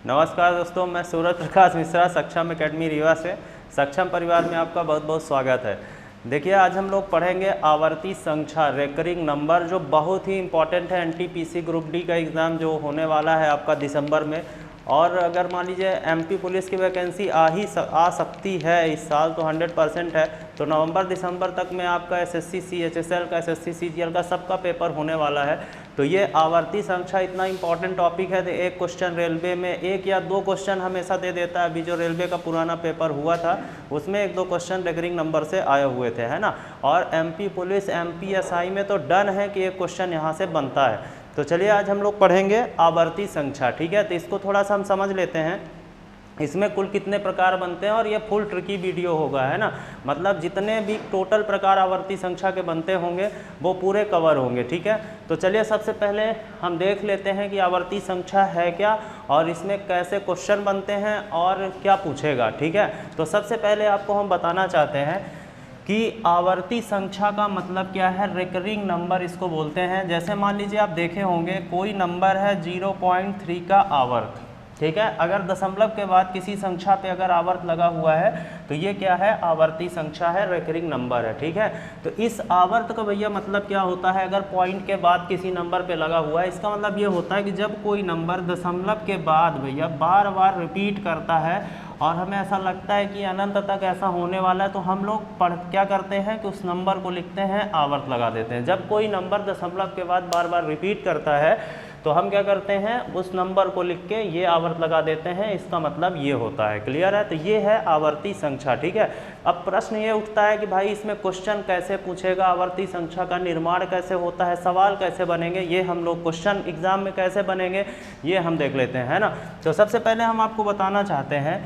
नमस्कार दोस्तों, मैं सूरज प्रकाश मिश्रा सक्षम एकेडमी रीवा से। सक्षम परिवार में आपका बहुत बहुत स्वागत है। देखिए, आज हम लोग पढ़ेंगे आवर्ती संख्या, रेकरिंग नंबर, जो बहुत ही इंपॉर्टेंट है। एनटीपीसी ग्रुप डी का एग्ज़ाम जो होने वाला है आपका दिसंबर में, और अगर मान लीजिए एमपी पुलिस की वैकेंसी आ सकती है इस साल, तो 100% है। तो नवंबर दिसंबर तक में आपका एसएससी सीएचएसएल का, एसएससी सीजीएल का सबका पेपर होने वाला है। तो ये आवर्ती संख्या इतना इंपॉर्टेंट टॉपिक है। तो एक क्वेश्चन रेलवे में, एक या दो क्वेश्चन हमेशा दे देता है। अभी जो रेलवे का पुराना पेपर हुआ था उसमें एक दो क्वेश्चन रेकरिंग नंबर से आए हुए थे, है ना। और एमपी पुलिस, एमपीएसआई में तो डन है कि एक क्वेश्चन यहाँ से बनता है। तो चलिए आज हम लोग पढ़ेंगे आवर्ती संख्या, ठीक है। तो इसको थोड़ा सा हम समझ लेते हैं, इसमें कुल कितने प्रकार बनते हैं, और ये फुल ट्रिकी वीडियो होगा, है ना। मतलब जितने भी टोटल प्रकार आवर्ती संख्या के बनते होंगे वो पूरे कवर होंगे, ठीक है। तो चलिए सबसे पहले हम देख लेते हैं कि आवर्ती संख्या है क्या, और इसमें कैसे क्वेश्चन बनते हैं और क्या पूछेगा, ठीक है। तो सबसे पहले आपको हम बताना चाहते हैं कि आवर्ती संख्या का मतलब क्या है। रिकरिंग नंबर इसको बोलते हैं। जैसे मान लीजिए आप देखे होंगे कोई नंबर है 0.3 का आवर्त, ठीक है। अगर दशमलव के बाद किसी संख्या पे अगर आवर्त लगा हुआ है तो ये क्या है, आवर्ती संख्या है, रेकरिंग नंबर है, ठीक है। तो इस आवर्त का भैया मतलब क्या होता है, अगर पॉइंट के बाद किसी नंबर पे लगा हुआ है, इसका मतलब ये होता है कि जब कोई नंबर दशमलव के बाद भैया बार बार रिपीट करता है और हमें ऐसा लगता है कि अनंत तक ऐसा होने वाला है, तो हम लोग क्या करते हैं कि उस नंबर को लिखते हैं, आवर्त लगा देते हैं। जब कोई नंबर दशमलव के बाद बार बार रिपीट करता है तो हम क्या करते हैं, उस नंबर को लिख के ये आवर्त लगा देते हैं। इसका मतलब ये होता है। क्लियर है। तो ये है आवर्ती संख्या, ठीक है। अब प्रश्न ये उठता है कि भाई इसमें क्वेश्चन कैसे पूछेगा, आवर्ती संख्या का निर्माण कैसे होता है, सवाल कैसे बनेंगे, ये हम लोग क्वेश्चन एग्जाम में कैसे बनेंगे ये हम देख लेते हैं, है ना। तो सबसे पहले हम आपको बताना चाहते हैं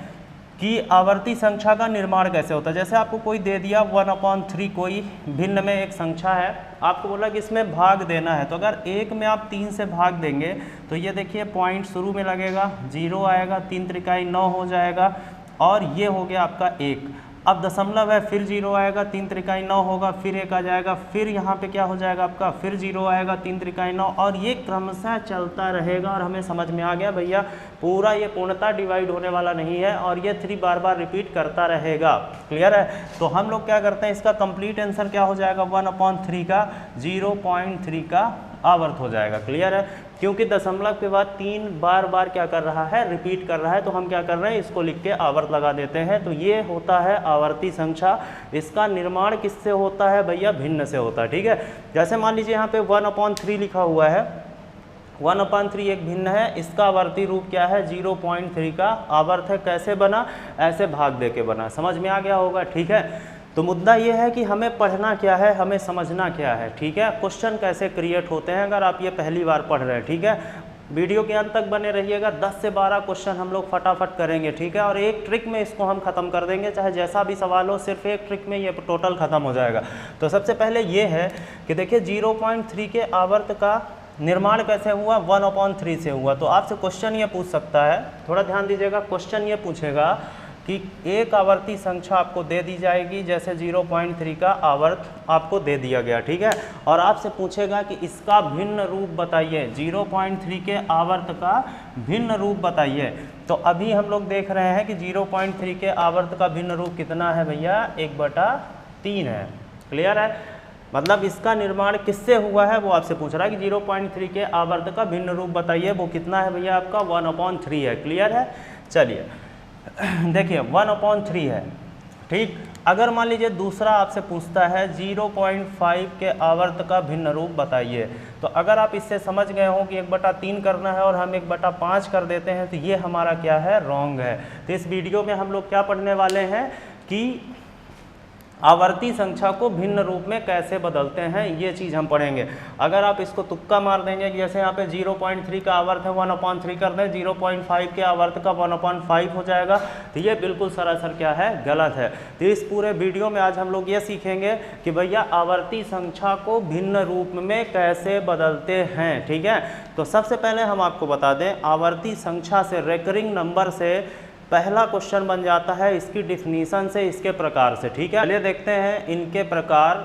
कि आवर्ती संख्या का निर्माण कैसे होता है। जैसे आपको कोई दे दिया 1/3, कोई भिन्न में एक संख्या है, आपको बोला कि इसमें भाग देना है। तो अगर एक में आप 3 से भाग देंगे तो ये देखिए पॉइंट शुरू में लगेगा, 0 आएगा, 3 त्रिकाई 9 हो जाएगा, और ये हो गया आपका 1। अब दशमलव है, फिर 0 आएगा, 3 त्रिकाई 9 होगा, फिर 1 आ जाएगा, फिर यहाँ पे क्या हो जाएगा आपका, फिर 0 आएगा, 3 त्रिकाई 9, और ये क्रमशः चलता रहेगा। और हमें समझ में आ गया भैया पूरा ये पूर्णतः डिवाइड होने वाला नहीं है, और ये 3 बार बार रिपीट करता रहेगा। क्लियर है। तो हम लोग क्या करते हैं, इसका कंप्लीट आंसर क्या हो जाएगा, 1/3 का 0.3 का आवर्त हो जाएगा। क्लियर है। क्योंकि दशमलव के बाद 3 बार बार क्या कर रहा है, रिपीट कर रहा है, तो हम क्या कर रहे हैं, इसको लिख के आवर्त लगा देते हैं। तो ये होता है आवर्ती संख्या। इसका निर्माण किससे होता है भैया, भिन्न से होता है, ठीक है। जैसे मान लीजिए यहाँ पे 1/3 लिखा हुआ है, 1/3 एक भिन्न है, इसका आवर्ती रूप क्या है, 0.3 का आवर्त है। कैसे बना, ऐसे भाग दे के बना। समझ में आ गया होगा, ठीक है। तो मुद्दा ये है कि हमें पढ़ना क्या है, हमें समझना क्या है, ठीक है। क्वेश्चन कैसे क्रिएट होते हैं, अगर आप ये पहली बार पढ़ रहे हैं, ठीक है। वीडियो के अंत तक बने रहिएगा, 10 से 12 क्वेश्चन हम लोग फटाफट करेंगे, ठीक है। और एक ट्रिक में इसको हम खत्म कर देंगे, चाहे जैसा भी सवाल हो, सिर्फ एक ट्रिक में ये टोटल खत्म हो जाएगा। तो सबसे पहले ये है कि देखिए 0.3 के आवर्त का निर्माण कैसे हुआ, 1/3 से हुआ। तो आपसे क्वेश्चन ये पूछ सकता है, थोड़ा ध्यान दीजिएगा, क्वेश्चन ये पूछेगा कि एक आवर्ती संख्या आपको दे दी जाएगी, जैसे 0.3 का आवर्त आपको दे दिया गया, ठीक है। और आपसे पूछेगा कि इसका भिन्न रूप बताइए, 0.3 के आवर्त का भिन्न रूप बताइए। तो अभी हम लोग देख रहे हैं कि 0.3 के आवर्त का भिन्न रूप कितना है भैया, 1/3 है। क्लियर है। मतलब इसका निर्माण किससे हुआ है वो आपसे पूछ रहा है कि 0.3 के आवर्त का भिन्न रूप बताइए, वो कितना है भैया आपका, 1/3 है। क्लियर है। चलिए देखिए 1/3 है, ठीक। अगर मान लीजिए दूसरा आपसे पूछता है 0.5 के आवर्त का भिन्न रूप बताइए, तो अगर आप इससे समझ गए हो कि 1/3 करना है और हम 1/5 कर देते हैं, तो ये हमारा क्या है, रॉन्ग है। तो इस वीडियो में हम लोग क्या पढ़ने वाले हैं कि आवर्ती संख्या को भिन्न रूप में कैसे बदलते हैं, ये चीज़ हम पढ़ेंगे। अगर आप इसको तुक्का मार देंगे कि जैसे यहाँ पे 0.3 का आवर्त है, 1/3 कर दें, 0.5 के आवर्त का 1/5 हो जाएगा, तो ये बिल्कुल सरासर क्या है, गलत है। तो इस पूरे वीडियो में आज हम लोग ये सीखेंगे कि भैया आवर्ती संख्या को भिन्न रूप में कैसे बदलते हैं, ठीक है। तो सबसे पहले हम आपको बता दें, आवर्ती संख्या से, रेकरिंग नंबर से पहला क्वेश्चन बन जाता है इसकी डिफिनीशन से, इसके प्रकार से, ठीक है। चलिए देखते हैं इनके प्रकार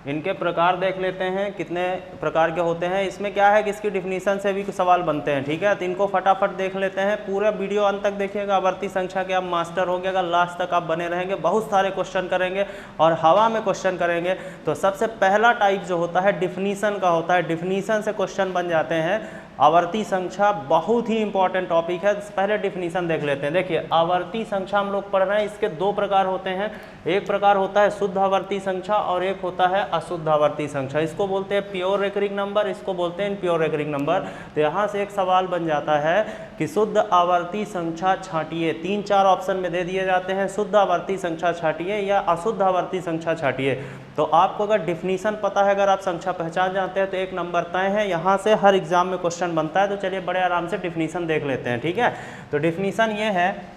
इनके प्रकार देख लेते हैं कितने प्रकार के होते हैं। इसमें क्या है कि इसकी डिफिनीशन से भी सवाल बनते हैं, ठीक है। तो इनको फटाफट देख लेते हैं, पूरा वीडियो अंत तक देखिएगा, आवर्ती संख्या के आप मास्टर हो गएगा, लास्ट तक आप बने रहेंगे, बहुत सारे क्वेश्चन करेंगे और हवा में क्वेश्चन करेंगे। तो सबसे पहला टाइप जो होता है डिफिनीशन का होता है, डिफिनीशन से क्वेश्चन बन जाते हैं। आवर्ती संख्या बहुत ही इंपॉर्टेंट टॉपिक है, पहले डिफिनीशन देख लेते हैं। देखिए आवर्ती संख्या हम लोग पढ़ रहे हैं, इसके दो प्रकार होते हैं। एक प्रकार होता है शुद्ध आवर्ती संख्या और एक होता है अशुद्ध आवर्ती संख्या। इसको बोलते हैं प्योर रिकरिंग नंबर, इसको बोलते हैं इम्प्योर रिकरिंग नंबर। तो यहाँ से एक सवाल बन जाता है कि शुद्ध आवर्ती संख्या छांटिए, 3-4 ऑप्शन में दे दिए जाते हैं, शुद्ध आवर्ती संख्या छांटिए या अशुद्ध आवर्ती संख्या छांटिए। तो आपको अगर डिफिनीशन पता है, अगर आप संख्या पहचान जाते हैं तो एक नंबर तय है। यहाँ से हर एग्जाम में क्वेश्चन बनता है। तो चलिए बड़े आराम से डिफिनीशन देख लेते हैं, ठीक है। तो डिफिनीशन ये है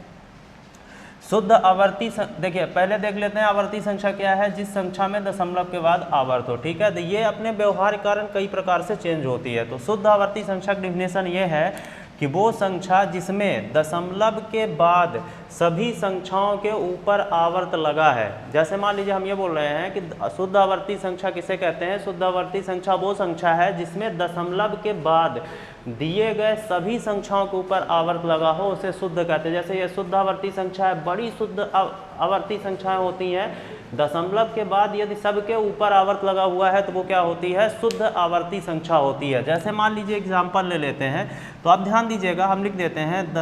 शुद्ध आवर्ती, देखिए पहले देख लेते हैं आवर्ती संख्या क्या है, जिस संख्या में दशमलव के बाद आवर्त हो, ठीक है। तो ये अपने व्यवहार के कारण कई प्रकार से चेंज होती है। तो शुद्ध आवर्ती संख्या की डिफिनेशन ये है कि वो संख्या जिसमें दशमलव के बाद सभी संख्याओं के ऊपर आवर्त लगा है। जैसे मान लीजिए हम ये बोल रहे हैं कि शुद्ध आवर्ती संख्या किसे कहते हैं, शुद्ध आवर्ती संख्या वो संख्या है जिसमें दशमलव के बाद दिए गए सभी संख्याओं के ऊपर आवर्त लगा हो, उसे शुद्ध कहते हैं। जैसे ये शुद्ध आवर्ती संख्या है, बड़ी शुद्ध आवर्ती संख्याएं होती हैं, दशमलव के बाद यदि सबके ऊपर आवर्त लगा हुआ है तो वो क्या होती है, शुद्ध आवर्ती संख्या होती है। जैसे मान लीजिए एग्जाम्पल ले लेते हैं, तो आप ध्यान दीजिएगा, हम लिख देते हैं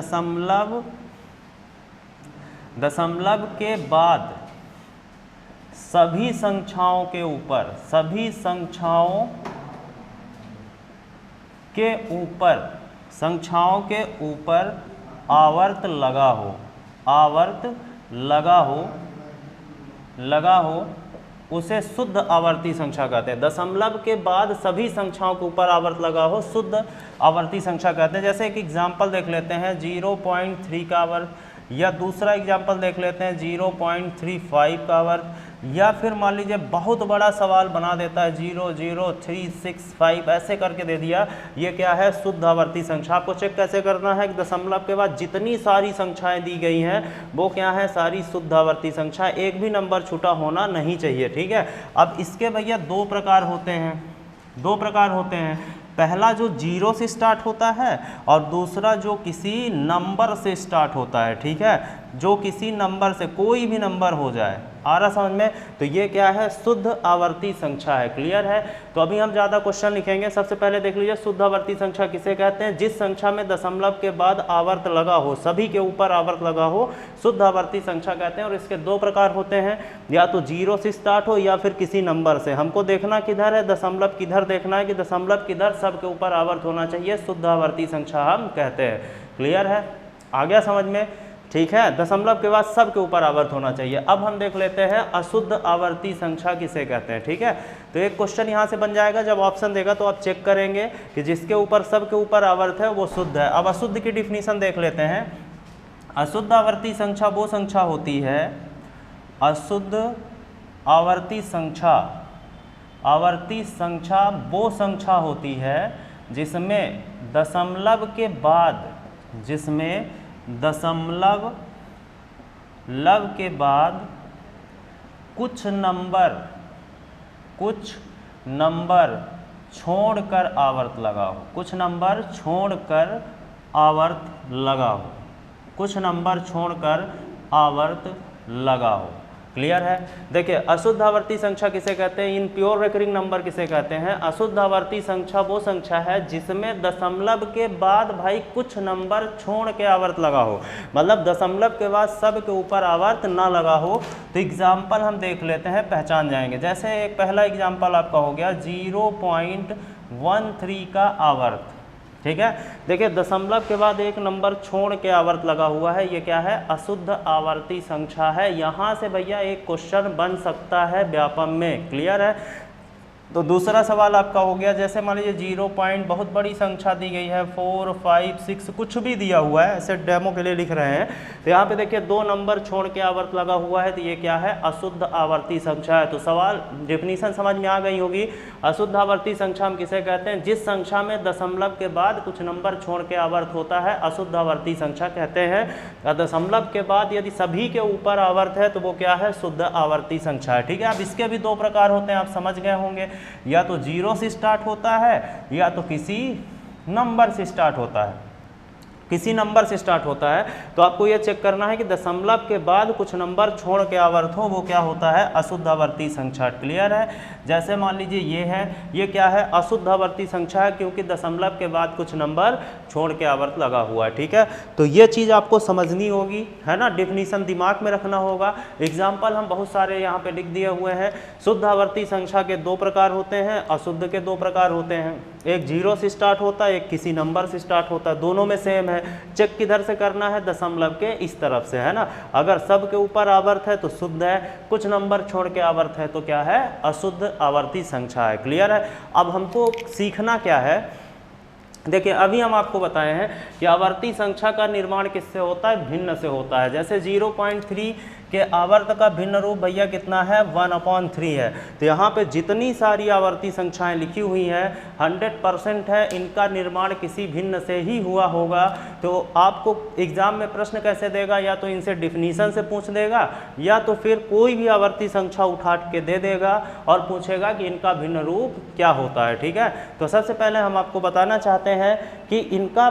दशमलव के बाद सभी संख्याओं के ऊपर, सभी संख्याओं के ऊपर आवर्त लगा हो, आवर्त लगा हो, उसे शुद्ध आवर्ती संख्या कहते हैं। दशमलव के बाद सभी संख्याओं के ऊपर आवर्त लगा हो, शुद्ध आवर्ती संख्या कहते हैं। जैसे एक एग्जाम्पल देख लेते हैं 0.3 का आवर्त, या दूसरा एग्जाम्पल देख लेते हैं 0.35 का आवर्त, या फिर मान लीजिए बहुत बड़ा सवाल बना देता है 0.0365 ऐसे करके दे दिया। ये क्या है, शुद्ध आवर्ती संख्या। आपको चेक कैसे करना है कि दशमलव के बाद जितनी सारी संख्याएं दी गई हैं वो क्या है, सारी शुद्ध आवर्ती संख्या, एक भी नंबर छूटा होना नहीं चाहिए, ठीक है। अब इसके भैया दो प्रकार होते हैं, पहला जो 0 से स्टार्ट होता है और दूसरा जो किसी नंबर से स्टार्ट होता है, ठीक है, जो किसी नंबर से, कोई भी नंबर हो जाए, आ रहा समझ में। तो ये क्या है, शुद्ध आवर्ती संख्या है। क्लियर है। तो अभी हम ज़्यादा क्वेश्चन लिखेंगे। सबसे पहले देख लीजिए शुद्ध आवर्ती संख्या किसे कहते हैं, जिस संख्या में दशमलव के बाद आवर्त लगा हो, सभी के ऊपर आवर्त लगा हो, शुद्ध आवर्ती संख्या कहते हैं। और इसके दो प्रकार होते हैं, या तो 0 से स्टार्ट हो या फिर किसी नंबर से। हमको देखना किधर है, दशमलव किधर देखना है, कि दशमलव किधर, सब के ऊपर आवर्त होना चाहिए, शुद्ध आवर्ती संख्या हम कहते हैं। क्लियर है, आ गया समझ में, ठीक है। दशमलव के बाद सब के ऊपर आवर्त होना चाहिए। अब हम देख लेते हैं अशुद्ध आवर्ती संख्या किसे कहते हैं, ठीक है। तो एक क्वेश्चन यहाँ से बन जाएगा, जब ऑप्शन देगा तो आप चेक करेंगे कि जिसके ऊपर सब के ऊपर आवर्त है वो शुद्ध है। अब अशुद्ध की डिफिनीशन देख लेते हैं। अशुद्ध आवर्ती संख्या वो संख्या होती है, अशुद्ध आवर्ती संख्या वो संख्या होती है जिसमें दशमलव के बाद कुछ नंबर छोड़कर आवर्त लगा हो, कुछ नंबर छोड़कर आवर्त लगा हो। क्लियर है। देखिए अशुद्ध आवर्ती संख्या किसे कहते हैं, इन प्योर रिकरिंग नंबर किसे कहते हैं। अशुद्ध आवर्ती संख्या वो संख्या है जिसमें दशमलव के बाद भाई कुछ नंबर छोड़ के आवर्त लगा हो, मतलब दशमलव के बाद सब के ऊपर आवर्त ना लगा हो। तो एग्जाम्पल हम देख लेते हैं, पहचान जाएंगे। जैसे एक पहला एग्जाम्पल आपका हो गया 0.13 का आवर्त, ठीक है। देखिए दशमलव के बाद एक नंबर छोड़ के आवर्त लगा हुआ है, ये क्या है, अशुद्ध आवर्ती संख्या है। यहाँ से भैया एक क्वेश्चन बन सकता है व्यापम में। क्लियर है। तो दूसरा सवाल आपका हो गया, जैसे मान लीजिए 0 पॉइंट बहुत बड़ी संख्या दी गई है, 4, 5, 6 कुछ भी दिया हुआ है, ऐसे डेमो के लिए लिख रहे हैं। तो यहाँ पे देखिए 2 नंबर छोड़ के आवर्त लगा हुआ है, तो ये क्या है, अशुद्ध आवर्ती संख्या है। तो सवाल डेफिनीशन समझ में आ गई होगी। अशुद्ध आवर्ती संख्या हम किसे कहते हैं, जिस संख्या में दशमलव के बाद कुछ नंबर छोड़ के आवर्त होता है, अशुद्ध आवर्ती संख्या कहते हैं। दशमलव के बाद यदि सभी के ऊपर आवर्त है तो वो क्या है, शुद्ध आवर्ती संख्या है। ठीक है, अब इसके भी 2 प्रकार होते हैं, आप समझ गए होंगे, या तो 0 से स्टार्ट होता है या तो किसी नंबर से स्टार्ट होता है, किसी नंबर से स्टार्ट होता है। तो आपको यह चेक करना है कि दशमलव के बाद कुछ नंबर छोड़ के आवर्त हो, वो क्या होता है, अशुद्ध आवर्ती संख्या। क्लियर है। जैसे मान लीजिए ये है, ये क्या है, अशुद्ध आवर्ती संख्या है, क्योंकि दशमलव के बाद कुछ नंबर छोड़ के आवर्त लगा हुआ है। ठीक है, तो ये चीज़ आपको समझनी होगी, है ना, डेफिनीशन दिमाग में रखना होगा। एग्जाम्पल हम बहुत सारे यहाँ पे लिख दिए हुए हैं। शुद्ध आवर्ती संख्या के 2 प्रकार होते हैं, अशुद्ध के 2 प्रकार होते हैं। एक 0 से स्टार्ट होता है, एक किसी नंबर से स्टार्ट होता है, दोनों में सेम है। चेक किधर से करना है, दशमलव के इस तरफ से, है ना। अगर सब के ऊपर आवर्त है तो शुद्ध है, कुछ नंबर छोड़ के आवर्त है तो क्या है, अशुद्ध आवर्ती संख्या है। क्लियर है। अब हमको सीखना क्या है, देखिए अभी हम आपको बताए हैं कि आवर्ती संख्या का निर्माण किससे होता है, भिन्न से होता है। जैसे 0.3 के आवर्त का भिन्न रूप भैया कितना है, 1/3 है। तो यहाँ पे जितनी सारी आवर्ती संख्याएं लिखी हुई हैं 100% है, इनका निर्माण किसी भिन्न से ही हुआ होगा। तो आपको एग्जाम में प्रश्न कैसे देगा, या तो इनसे डिफिनीशन से पूछ देगा, या तो फिर कोई भी आवर्ती संख्या उठा के दे देगा और पूछेगा कि इनका भिन्न रूप क्या होता है। ठीक है, तो सबसे पहले हम आपको बताना चाहते हैं कि इनका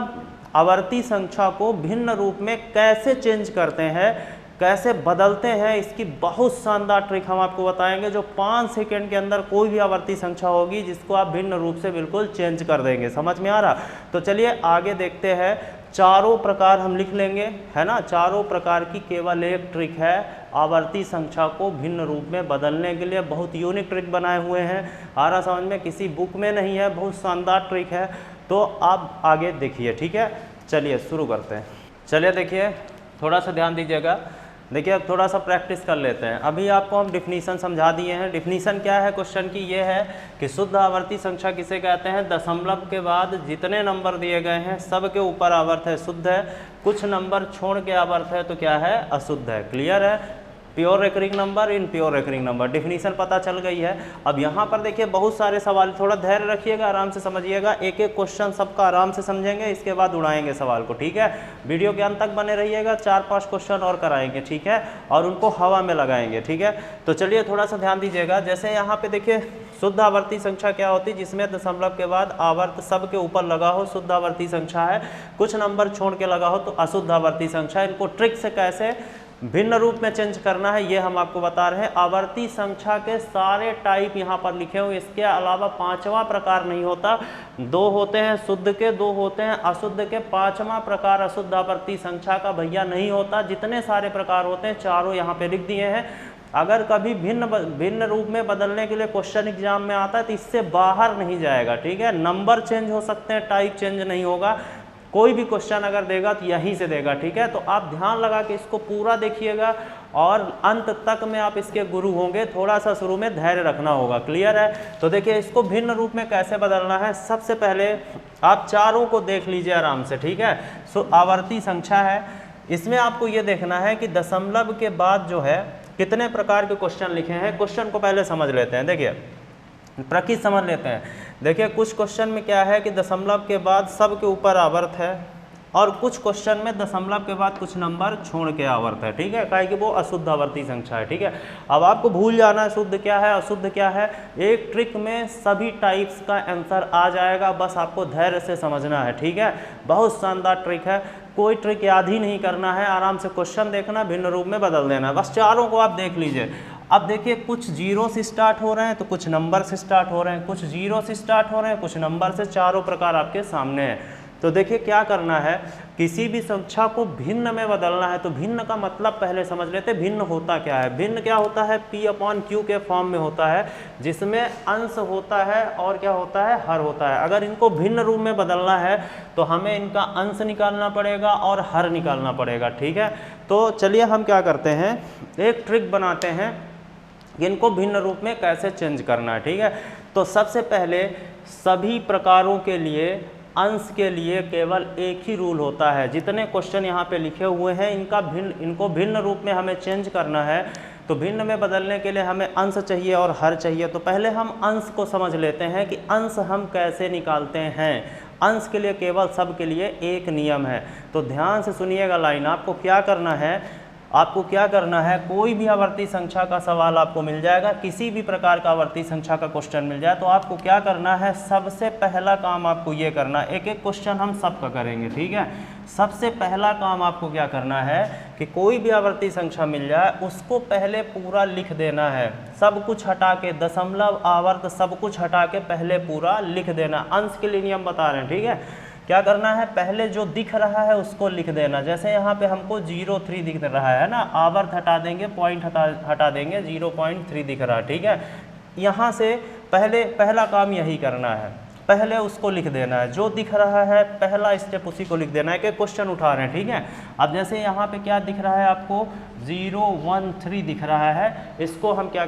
आवर्ती संख्या को भिन्न रूप में कैसे चेंज करते हैं, कैसे बदलते हैं, इसकी बहुत शानदार ट्रिक हम आपको बताएंगे, जो 5 सेकंड के अंदर कोई भी आवर्ती संख्या होगी जिसको आप भिन्न रूप से बिल्कुल चेंज कर देंगे। समझ में आ रहा। तो चलिए आगे देखते हैं। चारों प्रकार हम लिख लेंगे, है ना। चारों प्रकार की केवल एक ट्रिक है आवर्ती संख्या को भिन्न रूप में बदलने के लिए। बहुत यूनिक ट्रिक बनाए हुए हैं, आ रहा समझ में, किसी बुक में नहीं है, बहुत शानदार ट्रिक है। तो आप आगे देखिए। ठीक है, चलिए शुरू करते हैं। चलिए देखिए, थोड़ा सा ध्यान दीजिएगा। देखिए अब थोड़ा सा प्रैक्टिस कर लेते हैं। अभी आपको हम डिफिनीशन समझा दिए हैं। डिफिनीशन क्या है क्वेश्चन की, ये है कि शुद्ध आवर्ती संख्या किसे कहते हैं, दशमलव के बाद जितने नंबर दिए गए हैं सब के ऊपर आवर्त है, शुद्ध है, कुछ नंबर छोड़ के आवर्त है तो क्या है, अशुद्ध है। क्लियर है। Pure recurring number in pure recurring number, definition पता चल गई है। अब यहाँ पर देखिए बहुत सारे सवाल, थोड़ा धैर्य रखिएगा, आराम से समझिएगा। एक एक क्वेश्चन सबका आराम से समझेंगे, इसके बाद उड़ाएंगे सवाल को। ठीक है, वीडियो के अंत तक बने रहिएगा, 4-5 क्वेश्चन और कराएंगे। ठीक है, और उनको हवा में लगाएंगे। ठीक है, तो चलिए थोड़ा सा ध्यान दीजिएगा। जैसे यहाँ पे देखिए शुद्ध आवर्ती संख्या क्या होती है, जिसमें दशमलव के बाद आवर्त सब के ऊपर लगा हो, शुद्ध आवर्ती संख्या है। कुछ नंबर छोड़ के लगा हो तो अशुद्ध आवर्ती संख्या। इनको ट्रिक से कैसे भिन्न रूप में चेंज करना है ये हम आपको बता रहे हैं। आवर्ती संख्या के सारे टाइप यहाँ पर लिखे हुए, इसके अलावा 5वां प्रकार नहीं होता। 2 होते हैं शुद्ध के, 2 होते हैं अशुद्ध के, 5वां प्रकार अशुद्ध आवर्ती संख्या का भैया नहीं होता। जितने सारे प्रकार होते हैं चारों यहाँ पे लिख दिए हैं। अगर कभी भिन्न रूप में बदलने के लिए क्वेश्चन एग्जाम में आता है तो इससे बाहर नहीं जाएगा। ठीक है, नंबर चेंज हो सकते हैं, टाइप चेंज नहीं होगा। कोई भी क्वेश्चन अगर देगा तो यहीं से देगा। ठीक है, तो आप ध्यान लगा के इसको पूरा देखिएगा और अंत तक में आप इसके गुरु होंगे। थोड़ा सा शुरू में धैर्य रखना होगा। क्लियर है। तो देखिए इसको भिन्न रूप में कैसे बदलना है, सबसे पहले आप चारों को देख लीजिए आराम से। ठीक है, सो आवर्ती संख्या है, इसमें आपको ये देखना है कि दशमलव के बाद जो है कितने प्रकार के क्वेश्चन लिखे हैं। क्वेश्चन को पहले समझ लेते हैं। देखिए प्रकृति समझ लेते हैं। देखिए कुछ क्वेश्चन में क्या है कि दशमलव के बाद सब के ऊपर आवर्त है, और कुछ क्वेश्चन में दशमलव के बाद कुछ नंबर छोड़ के आवर्त है। ठीक है, काहे कि वो अशुद्ध आवर्ती संख्या है। ठीक है, अब आपको भूल जाना है शुद्ध क्या है अशुद्ध क्या है। एक ट्रिक में सभी टाइप्स का आंसर आ जाएगा, बस आपको धैर्य से समझना है। ठीक है, बहुत शानदार ट्रिक है, कोई ट्रिक याद ही नहीं करना है, आराम से क्वेश्चन देखना, भिन्न रूप में बदल देना है। बस चारों को आप देख लीजिए। अब देखिए कुछ 0 से स्टार्ट हो रहे हैं तो कुछ नंबर से स्टार्ट हो रहे हैं, कुछ 0 से स्टार्ट हो रहे हैं, कुछ नंबर से। चारों प्रकार आपके सामने हैं। तो देखिए क्या करना है, किसी भी संख्या को भिन्न में बदलना है तो भिन्न का मतलब पहले समझ लेते हैं। भिन्न होता क्या है, भिन्न क्या होता है, P/Q के फॉर्म में होता है, जिसमें अंश होता है और क्या होता है, हर होता है। अगर इनको भिन्न रूप में बदलना है तो हमें इनका अंश निकालना पड़ेगा और हर निकालना पड़ेगा। ठीक है, तो चलिए हम क्या करते हैं, एक ट्रिक बनाते हैं इनको भिन्न रूप में कैसे चेंज करना है। ठीक है, तो सबसे पहले सभी प्रकारों के लिए अंश के लिए केवल एक ही रूल होता है। जितने क्वेश्चन यहाँ पे लिखे हुए हैं इनको भिन्न रूप में हमें चेंज करना है। तो भिन्न में बदलने के लिए हमें अंश चाहिए और हर चाहिए। तो पहले हम अंश को समझ लेते हैं कि अंश हम कैसे निकालते हैं। अंश के लिए केवल सब के लिए एक नियम है। तो ध्यान से सुनिएगा लाइन। आपको क्या करना है, कोई भी आवर्ती संख्या का सवाल आपको मिल जाएगा, किसी भी प्रकार का आवर्ती संख्या का क्वेश्चन मिल जाए तो आपको क्या करना है, सबसे पहला काम आपको ये करना है, एक एक क्वेश्चन हम सबका करेंगे, ठीक है। सबसे पहला काम आपको क्या करना है कि कोई भी आवर्ती संख्या मिल जाए उसको पहले पूरा लिख देना है। सब कुछ हटा के, दशमलव, आवर्त सब कुछ हटा के पहले पूरा लिख देना। अंश के लिए नियम बता रहे हैं, ठीक है। क्या करना है, पहले जो दिख रहा है उसको लिख देना। जैसे यहाँ पे हमको 0.3 दिख रहा है ना, आवर्त हटा देंगे, पॉइंट हटा देंगे, 0.3 दिख रहा है, ठीक है। यहाँ से पहला काम यही करना है, पहले उसको लिख देना है। जो दिख रहा है पहला स्टेप उसी को लिख देना है। कि क्वेश्चन उठा रहे हैं, ठीक है। अब जैसे यहाँ पे क्या दिख रहा है आपको, 013 दिख रहा है, इसको हम क्या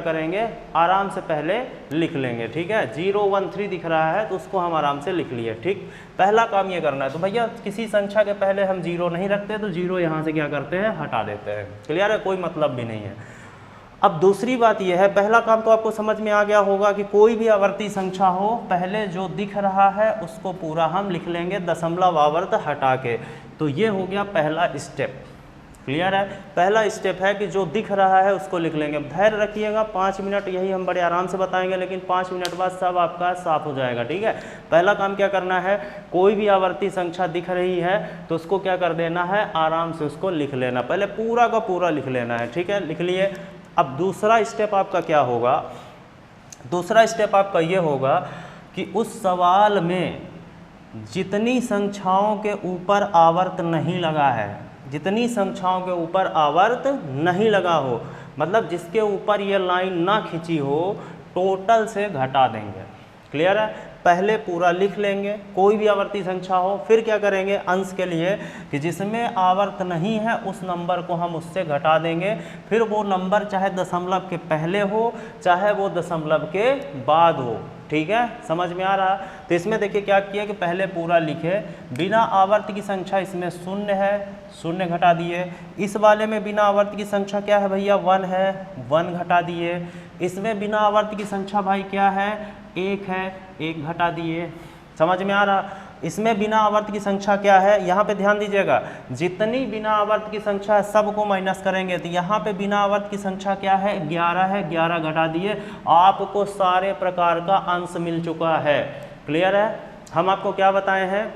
करेंगे, आराम से पहले लिख लेंगे, ठीक है। 013 दिख रहा है तो उसको हम आराम से लिख लिए, ठीक। पहला काम ये करना है। तो भैया किसी संख्या के पहले हम 0 नहीं रखते तो 0 यहाँ से क्या करते हैं, हटा देते हैं। क्लियर है, कोई मतलब भी नहीं है। अब दूसरी बात यह है, पहला काम तो आपको समझ में आ गया होगा कि कोई भी आवर्ती संख्या हो, पहले जो दिख रहा है उसको पूरा हम लिख लेंगे, दशमलव आवर्त हटा के। तो ये हो गया पहला स्टेप। क्लियर है, पहला स्टेप है कि जो दिख रहा है उसको लिख लेंगे। धैर्य रखिएगा, 5 मिनट यही हम बड़े आराम से बताएंगे, लेकिन 5 मिनट बाद सब आपका साफ हो जाएगा, ठीक है। पहला काम क्या करना है, कोई भी आवर्ती संख्या दिख रही है तो उसको क्या कर देना है, आराम से उसको लिख लेना, पहले पूरा का पूरा लिख लेना है, ठीक है। लिख लिए। अब दूसरा स्टेप आपका क्या होगा, दूसरा स्टेप आपका ये होगा कि उस सवाल में जितनी संख्याओं के ऊपर आवर्त नहीं लगा है, जितनी संख्याओं के ऊपर आवर्त नहीं लगा हो, मतलब जिसके ऊपर ये लाइन ना खिंची हो, टोटल से घटा देंगे। क्लियर है, पहले पूरा लिख लेंगे कोई भी आवर्ती संख्या हो, फिर क्या करेंगे अंश के लिए कि जिसमें आवर्त नहीं है उस नंबर को हम उससे घटा देंगे। फिर वो नंबर चाहे दशमलव के पहले हो चाहे वो दशमलव के बाद हो, ठीक है, समझ में आ रहा। तो इसमें देखिए क्या किया कि पहले पूरा लिखे, बिना आवर्त की संख्या इसमें 0 है, 0 घटा दिए। इस वाले में बिना आवर्त की संख्या क्या है भैया, 1 है, 1 घटा दिए। इसमें बिना आवर्त की संख्या भाई क्या है, 1 है, 1 घटा दिए। समझ में आ रहा। इसमें बिना आवर्त की संख्या क्या है, यहाँ पे ध्यान दीजिएगा, जितनी बिना आवर्त की संख्या है सबको माइनस करेंगे। तो यहाँ पे बिना आवर्त की संख्या क्या है, 11 है, 11 घटा दिए। आपको सारे प्रकार का अंश मिल चुका है। क्लियर है, हम आपको क्या बताए हैं,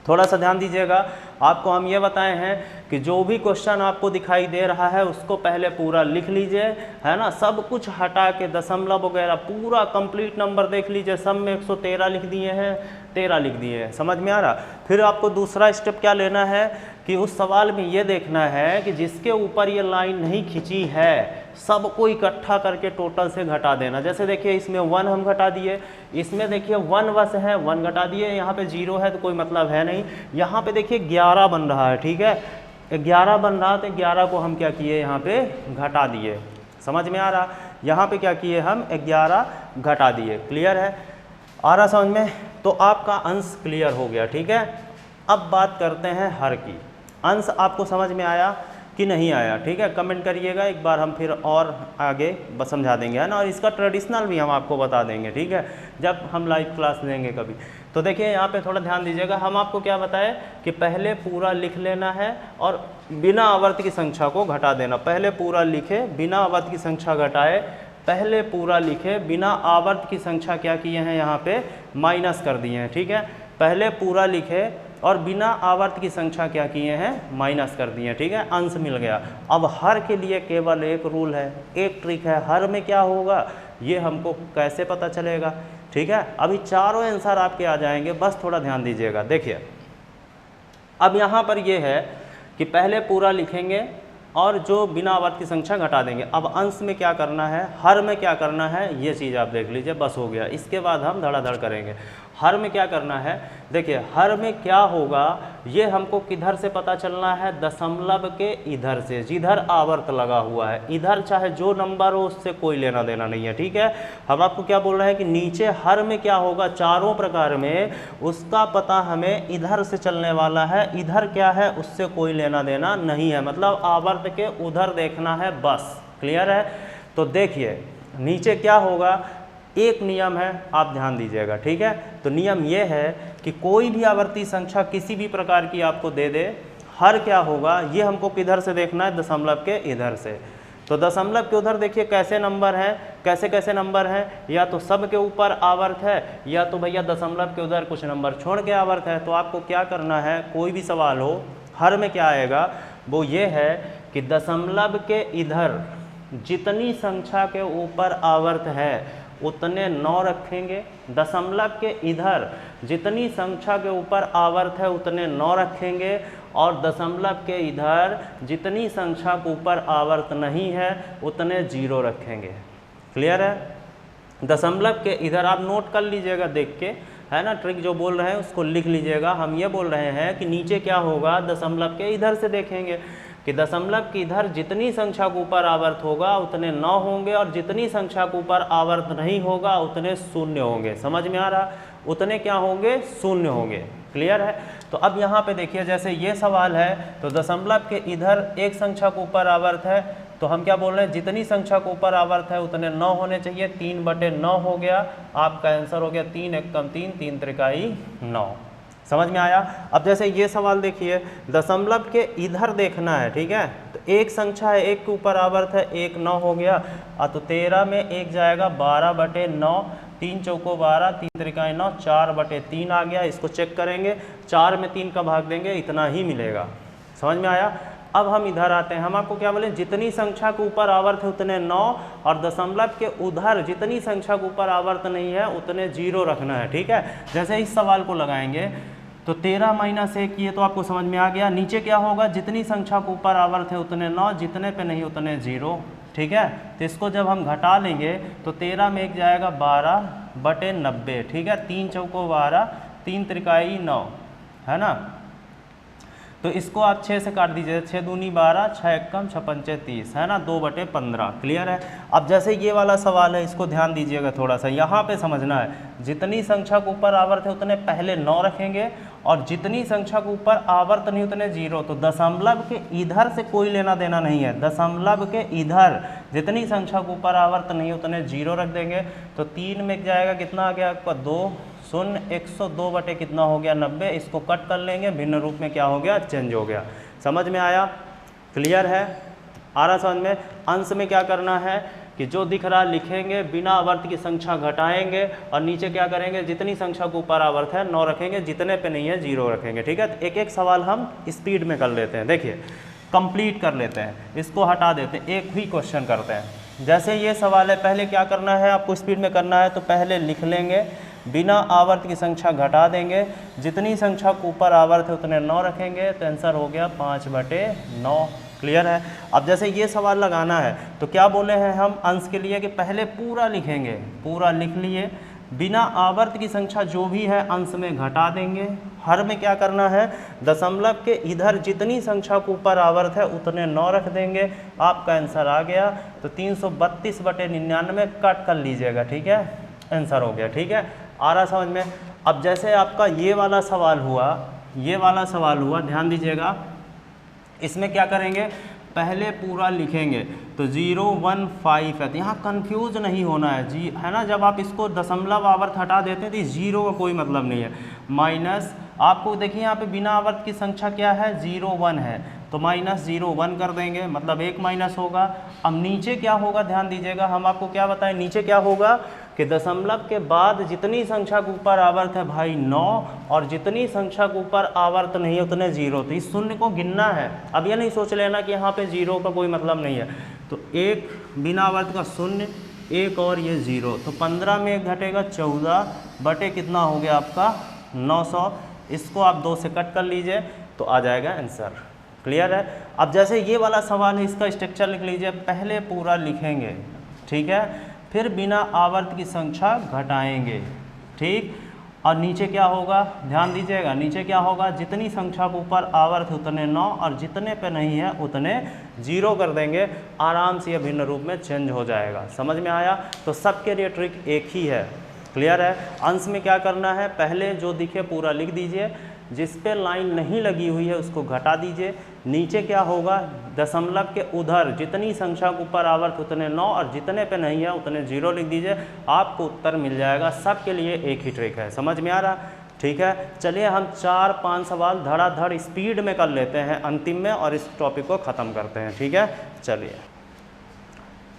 थोड़ा सा ध्यान दीजिएगा। आपको हम ये बताए हैं कि जो भी क्वेश्चन आपको दिखाई दे रहा है उसको पहले पूरा लिख लीजिए, है ना, सब कुछ हटा के दशमलव वगैरह पूरा कंप्लीट नंबर देख लीजिए। सब में 113 लिख दिए हैं, 13 लिख दिए हैं। समझ में आ रहा। फिर आपको दूसरा स्टेप क्या लेना है कि उस सवाल में ये देखना है कि जिसके ऊपर ये लाइन नहीं खिंची है सबको इकट्ठा करके टोटल से घटा देना। जैसे देखिए इसमें 1 हम घटा दिए, इसमें देखिए 1 बस है, 1 घटा दिए। यहाँ पे 0 है तो कोई मतलब है नहीं। यहाँ पे देखिए 11 बन रहा है, ठीक है, 11 बन रहा तो 11 को हम क्या किए, यहाँ पे घटा दिए। समझ में आ रहा। यहाँ पे क्या किए हम, 11 घटा दिए। क्लियर है, आ रहा समझ में। तो आपका अंश क्लियर हो गया, ठीक है। अब बात करते हैं हर की। अंश आपको समझ में आया कि नहीं आया, ठीक है, कमेंट करिएगा, एक बार हम फिर और आगे समझा देंगे, है ना। और इसका ट्रेडिशनल भी हम आपको बता देंगे, ठीक है, जब हम लाइव क्लास लेंगे कभी। तो देखिए यहाँ पे थोड़ा ध्यान दीजिएगा, हम आपको क्या बताए कि पहले पूरा लिख लेना है और बिना आवर्त की संख्या को घटा देना। पहले पूरा लिखे, बिना आवर्त की संख्या घटाए, पहले पूरा लिखे, बिना आवर्त की संख्या क्या किए हैं, यहाँ पे माइनस कर दिए हैं, ठीक है। पहले पूरा लिखे और बिना आवर्त की संख्या क्या किए हैं, माइनस कर दिए, ठीक है, अंश मिल गया। अब हर के लिए केवल एक रूल है, एक ट्रिक है। हर में क्या होगा ये हमको कैसे पता चलेगा, ठीक है। अभी चारों आंसर आपके आ जाएंगे, बस थोड़ा ध्यान दीजिएगा। देखिए अब यहाँ पर ये है कि पहले पूरा लिखेंगे और जो बिना आवर्त की संख्या घटा देंगे। अब अंश में क्या करना है, हर में क्या करना है, ये चीज़ आप देख लीजिए, बस हो गया। इसके बाद हम धड़ाधड़ करेंगे। हर में क्या करना है, देखिए हर में क्या होगा ये हमको किधर से पता चलना है, दशमलव के इधर से, जिधर आवर्त लगा हुआ है। इधर चाहे जो नंबर हो उससे कोई लेना देना नहीं है, ठीक है। हम आपको क्या बोल रहे हैं कि नीचे हर में क्या होगा, चारों प्रकार में उसका पता हमें इधर से चलने वाला है, इधर क्या है उससे कोई लेना देना नहीं है, मतलब आवर्त के उधर देखना है बस। क्लियर है। तो देखिए नीचे क्या होगा, एक नियम है, आप ध्यान दीजिएगा, ठीक है। तो नियम ये है कि कोई भी आवर्ती संख्या किसी भी प्रकार की आपको दे दे, हर क्या होगा ये हमको किधर से देखना है, दशमलव के इधर से। तो दशमलव के उधर देखिए कैसे नंबर हैं, कैसे कैसे नंबर हैं, या तो सब के ऊपर आवर्त है, या तो भैया दशमलव के उधर कुछ नंबर छोड़ के आवर्त है। तो आपको क्या करना है, कोई भी सवाल हो हर में क्या आएगा, वो ये है कि दशमलव के इधर जितनी संख्या के ऊपर आवर्त है उतने 9 रखेंगे, दशमलव के इधर जितनी संख्या के ऊपर आवर्त है उतने 9 रखेंगे, और दशमलव के इधर जितनी संख्या के ऊपर आवर्त नहीं है उतने 0 रखेंगे। क्लियर है। दशमलव के इधर आप नोट कर लीजिएगा देख के, है ना, ट्रिक जो बोल रहे हैं उसको लिख लीजिएगा। हम ये बोल रहे हैं कि नीचे क्या होगा, दशमलव के इधर से देखेंगे कि दशमलव के इधर जितनी संख्या के ऊपर आवर्त होगा उतने 9 होंगे, और जितनी संख्या के ऊपर आवर्त नहीं होगा उतने 0 होंगे। समझ में आ रहा, उतने क्या होंगे, 0 होंगे। क्लियर है। तो अब यहाँ पे देखिए जैसे ये सवाल है, तो दशमलव के इधर एक संख्या के ऊपर आवर्त है, तो हम क्या बोल रहे हैं, जितनी संख्या के ऊपर आवर्त है उतने 9 होने चाहिए, 3/9 हो गया, आपका आंसर हो गया 3 एकम 3, 3 त्रिकाई 9। समझ में आया। अब जैसे ये सवाल देखिए, दशमलव के इधर देखना है, ठीक है। तो एक संख्या है, एक के ऊपर आवर्त है, 1 9 हो गया, तो 13 में 1 जाएगा, 12/9, 3 चौको 12, 3 त्रिकाई 9, 4/3 आ गया। इसको चेक करेंगे, 4 में 3 का भाग देंगे, इतना ही मिलेगा। समझ में आया। अब हम इधर आते हैं, हम आपको क्या बोले, जितनी संख्या के ऊपर आवर्त है उतने 9, और दशमलव के उधर जितनी संख्या के ऊपर आवर्त नहीं है उतने 0 रखना है, ठीक है। जैसे इस सवाल को लगाएंगे तो 13 - 1 ये तो आपको समझ में आ गया। नीचे क्या होगा, जितनी संख्या के ऊपर आवर्त है उतने 9, जितने पे नहीं उतने 0, ठीक है। तो इसको जब हम घटा लेंगे तो 13 में 1 जाएगा, 12/90, ठीक है। 3 चौको 12, 3 त्रिकाई 9, है ना। तो इसको आप 6 से काट दीजिए, 6 दूनी 12, 6 एकम 6 पंचे 30, है ना, 2/15। क्लियर है। अब जैसे ये वाला सवाल है, इसको ध्यान दीजिएगा थोड़ा सा, यहाँ पे समझना है, जितनी संख्या के ऊपर आवर्त है उतने पहले 9 रखेंगे, और जितनी संख्या के ऊपर आवर्त नहीं उतने 0। तो दशमलव के इधर से कोई लेना देना नहीं है, दशमलव के इधर जितनी संख्या के ऊपर आवर्त नहीं उतने 0 रख देंगे। तो 3 में जाएगा, कितना आ गया आपका, 2 0, 102 बटे कितना हो गया, 90। इसको कट कर लेंगे, भिन्न रूप में क्या हो गया, चेंज हो गया। समझ में आया। क्लियर है। आ रहा समझ में। अंश में क्या करना है कि जो दिख रहा लिखेंगे, बिना आवर्त की संख्या घटाएंगे, और नीचे क्या करेंगे, जितनी संख्या के ऊपर आवर्त है 9 रखेंगे, जितने पे नहीं है 0 रखेंगे, ठीक है। तो एक एक सवाल हम स्पीड में कर लेते हैं, देखिए कंप्लीट कर लेते हैं, इसको हटा देते हैं, एक ही क्वेश्चन करते हैं। जैसे ये सवाल है, पहले क्या करना है आपको, स्पीड में करना है, तो पहले लिख लेंगे, बिना आवर्त की संख्या घटा देंगे, जितनी संख्या के ऊपर आवर्त है उतने 9 रखेंगे, तो आंसर हो गया 5/9। क्लियर है। अब जैसे ये सवाल लगाना है, तो क्या बोले हैं हम अंश के लिए कि पहले पूरा लिखेंगे, पूरा लिख लिए, बिना आवर्त की संख्या जो भी है अंश में घटा देंगे। हर में क्या करना है, दशमलव के इधर जितनी संख्या के ऊपर आवर्त है उतने 9 रख देंगे, आपका आंसर आ गया। तो 332/99 कट कर लीजिएगा, ठीक है, आंसर हो गया, ठीक है। आ रहा समझ में। अब जैसे आपका ये वाला सवाल हुआ, ये वाला सवाल हुआ, ध्यान दीजिएगा, इसमें क्या करेंगे, पहले पूरा लिखेंगे, तो 015 है, तो यहाँ कंफ्यूज नहीं होना है जी, है ना। जब आप इसको दशमलव आवर्त हटा देते हैं तो 0 का कोई मतलब नहीं है, माइनस, आपको देखिए यहाँ पे बिना आवर्त की संख्या क्या है, 01 है, तो -01 कर देंगे, मतलब 1 माइनस होगा। अब नीचे क्या होगा, ध्यान दीजिएगा, हम आपको क्या बताएं, नीचे क्या होगा कि दशमलव के बाद जितनी संख्या के ऊपर आवर्त है भाई 9, और जितनी संख्या के ऊपर आवर्त नहीं है उतने 0। तो इस शून्य को गिनना है। अब ये नहीं सोच लेना कि यहाँ पे 0 का कोई मतलब नहीं है। तो 1 बिना आवर्त का 0, 1 और ये 0, तो 15 में 1 घटेगा, 14 बटे कितना हो गया आपका 900। इसको आप 2 से कट कर लीजिए तो आ जाएगा आंसर। क्लियर है। अब जैसे ये वाला सवाल है, इसका स्ट्रक्चर लिख लीजिए, पहले पूरा लिखेंगे, ठीक है, फिर बिना आवर्त की संख्या घटाएंगे, ठीक, और नीचे क्या होगा, ध्यान दीजिएगा, नीचे क्या होगा, जितनी संख्या के ऊपर आवर्त है उतने 9 और जितने पे नहीं है उतने 0 कर देंगे। आराम से यह भिन्न रूप में चेंज हो जाएगा। समझ में आया? तो सबके लिए ट्रिक एक ही है। क्लियर है? अंश में क्या करना है, पहले जो दिखे पूरा लिख दीजिए, जिस पे लाइन नहीं लगी हुई है उसको घटा दीजिए। नीचे क्या होगा, दशमलव के उधर जितनी संख्या के ऊपर आवर्त उतने 9 और जितने पे नहीं है उतने 0 लिख दीजिए, आपको उत्तर मिल जाएगा। सबके लिए एक ही ट्रिक है। समझ में आ रहा? ठीक है, चलिए हम 4-5 सवाल धड़ाधड़ स्पीड में कर लेते हैं अंतिम में और इस टॉपिक को ख़त्म करते हैं। ठीक है,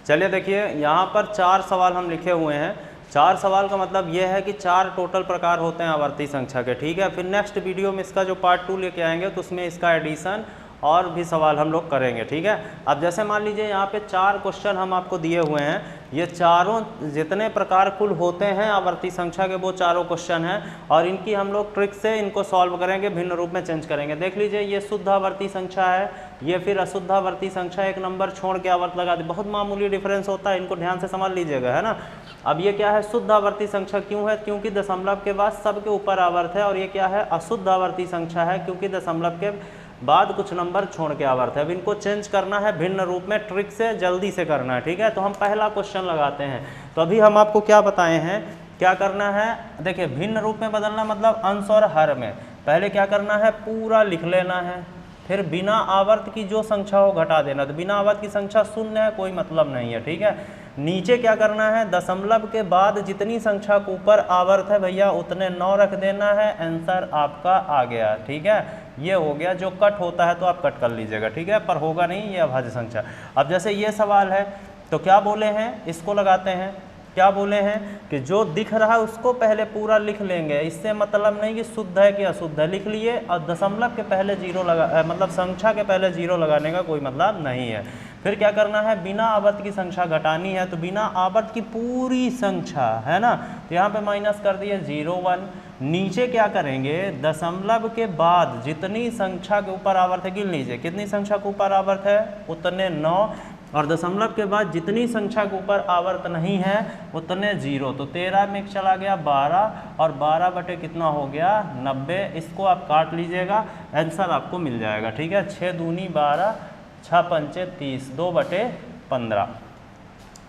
चलिए देखिए यहाँ पर 4 सवाल हम लिखे हुए हैं। 4 सवाल का मतलब ये है कि 4 टोटल प्रकार होते हैं आवर्ती संख्या के। ठीक है, फिर नेक्स्ट वीडियो में इसका जो पार्ट 2 लेके आएंगे तो उसमें इसका एडिशन और भी सवाल हम लोग करेंगे। ठीक है, अब जैसे मान लीजिए यहाँ पे 4 क्वेश्चन हम आपको दिए हुए हैं, ये चारों जितने प्रकार कुल होते हैं आवर्ती संख्या के वो चारों क्वेश्चन हैं और इनकी हम लोग ट्रिक से इनको सॉल्व करेंगे, भिन्न रूप में चेंज करेंगे। देख लीजिए, ये शुद्ध आवर्ती संख्या है, ये फिर अशुद्ध आवर्ती संख्या, एक नंबर छोड़ के आवर्त लगा दी, बहुत मामूली डिफरेंस होता है, इनको ध्यान से समझ लीजिएगा, है ना। अब ये क्या है, शुद्ध आवर्ती संख्या क्यों है, क्योंकि दशमलव के बाद सबके ऊपर आवर्त है। और ये क्या है, अशुद्ध आवर्ती संख्या है, क्योंकि दशमलव के बाद कुछ नंबर छोड़ के आवर्त है। अब इनको चेंज करना है भिन्न रूप में, ट्रिक से जल्दी से करना है। ठीक है, तो हम पहला क्वेश्चन लगाते हैं। तो अभी हम आपको क्या बताए हैं, क्या करना है, देखिए भिन्न रूप में बदलना मतलब अंश और हर में। पहले क्या करना है, पूरा लिख लेना है, फिर बिना आवर्त की जो संख्या हो घटा देना। तो बिना आवर्त की संख्या शून्य है, कोई मतलब नहीं है। ठीक है, नीचे क्या करना है, दशमलव के बाद जितनी संख्या के ऊपर आवर्त है भैया उतने 9 रख देना है। आंसर आपका आ गया। ठीक है, ये हो गया। जो कट होता है तो आप कट कर लीजिएगा, ठीक है, पर होगा नहीं, ये अभाज्य संख्या। अब जैसे ये सवाल है तो क्या बोले हैं, इसको लगाते हैं। क्या बोले हैं कि जो दिख रहा है उसको पहले पूरा लिख लेंगे, इससे मतलब नहीं कि शुद्ध है कि अशुद्ध है, लिख लिए। और दशमलव के पहले 0 लगा, मतलब संख्या के पहले 0 लगाने का कोई मतलब नहीं है। फिर क्या करना है, बिना आवर्त की संख्या घटानी है, तो बिना आवर्त की पूरी संख्या, है ना, तो यहाँ पे माइनस कर दिए 0 1। नीचे क्या करेंगे, दशमलव के बाद जितनी संख्या के ऊपर आवर्त है गिन लीजिए, कितनी संख्या के ऊपर आवर्त है उतने 9, और दशमलव के बाद जितनी संख्या के ऊपर आवर्त नहीं है उतने 0। तो 13 में चला गया 12, और 12 बटे कितना हो गया 90। इसको आप काट लीजिएगा, आंसर आपको मिल जाएगा। ठीक है, 6 दूनी 12, 6 पंचे 30, 2 बटे 15।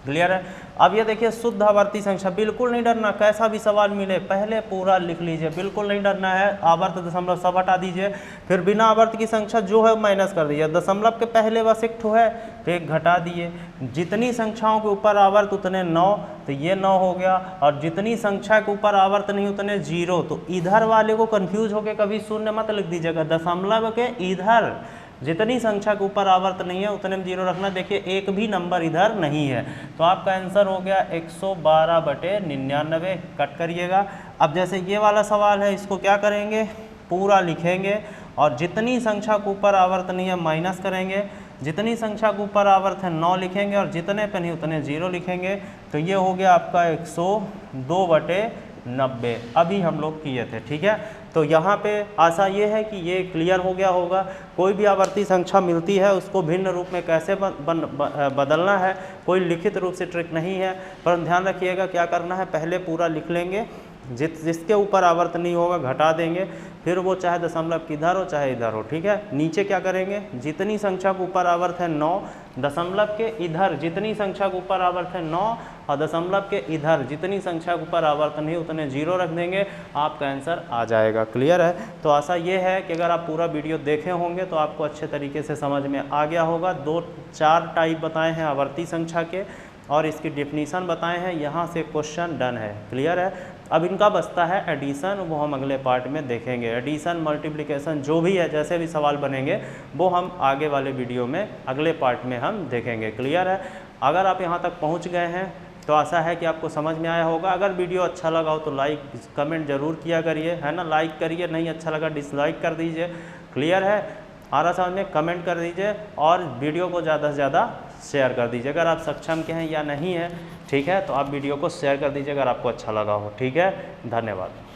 क्लियर है। अब ये देखिए, शुद्ध आवर्ती संख्या, बिल्कुल नहीं डरना, कैसा भी सवाल मिले पहले पूरा लिख लीजिए, बिल्कुल नहीं डरना है। आवर्त दशमलव सब हटा दीजिए, फिर बिना आवर्त की संख्या जो है माइनस कर दीजिए। दशमलव के पहले बस एक ठो है तो एक घटा दिए। जितनी संख्याओं के ऊपर आवर्त उतने 9, तो ये 9 हो गया। और जितनी संख्या के ऊपर आवर्त नहीं उतने 0। तो इधर वाले को कंफ्यूज होकर कभी शून्य मत लिख दीजिएगा, दशमलव के इधर जितनी संख्या के ऊपर आवर्त नहीं है उतने में 0 रखना। देखिए एक भी नंबर इधर नहीं है, तो आपका आंसर हो गया 112 बटे 99। कट करिएगा। अब जैसे ये वाला सवाल है, इसको क्या करेंगे, पूरा लिखेंगे और जितनी संख्या के ऊपर आवर्त नहीं है माइनस करेंगे, जितनी संख्या के ऊपर आवर्त है 9 लिखेंगे और जितने पे नहीं उतने 0 लिखेंगे। तो ये हो गया आपका 102 बटे 90। अभी हम लोग किए थे। ठीक है, तो यहाँ पे आशा ये है कि ये क्लियर हो गया होगा। कोई भी आवर्ती संख्या मिलती है उसको भिन्न रूप में कैसे बदलना है, कोई लिखित रूप से ट्रिक नहीं है, पर ध्यान रखिएगा क्या करना है, पहले पूरा लिख लेंगे, जिसके ऊपर आवर्त नहीं होगा घटा देंगे, फिर वो चाहे दशमलव किधर हो चाहे इधर हो। ठीक है, नीचे क्या करेंगे, जितनी संख्या के ऊपर आवर्त है 9, दशमलव के इधर जितनी संख्या के ऊपर आवर्त है 9, और दशमलव के इधर जितनी संख्या के ऊपर आवर्त नहीं उतने 0 रख देंगे, आपका आंसर आ जाएगा। क्लियर है। तो आशा ये है कि अगर आप पूरा वीडियो देखे होंगे तो आपको अच्छे तरीके से समझ में आ गया होगा। 2-4 टाइप बताए हैं आवर्ती संख्या के और इसकी डेफिनीशन बताए हैं। यहाँ से क्वेश्चन डन है। क्लियर है। अब इनका बचता है एडिशन, वो हम अगले पार्ट में देखेंगे। एडिशन, मल्टीप्लिकेशन जो भी है, जैसे भी सवाल बनेंगे वो हम आगे वाले वीडियो में अगले पार्ट में हम देखेंगे। क्लियर है। अगर आप यहाँ तक पहुँच गए हैं तो आशा है कि आपको समझ में आया होगा। अगर वीडियो अच्छा लगा हो तो लाइक कमेंट जरूर किया करिए, है ना, लाइक करिए, नहीं अच्छा लगा डिसलाइक कर दीजिए। क्लियर है। आरा समझ में कमेंट कर दीजिए और वीडियो को ज़्यादा से ज़्यादा शेयर कर दीजिए अगर आप सक्षम के हैं या नहीं है। ठीक है, तो आप वीडियो को शेयर कर दीजिए अगर आपको अच्छा लगा हो। ठीक है, धन्यवाद।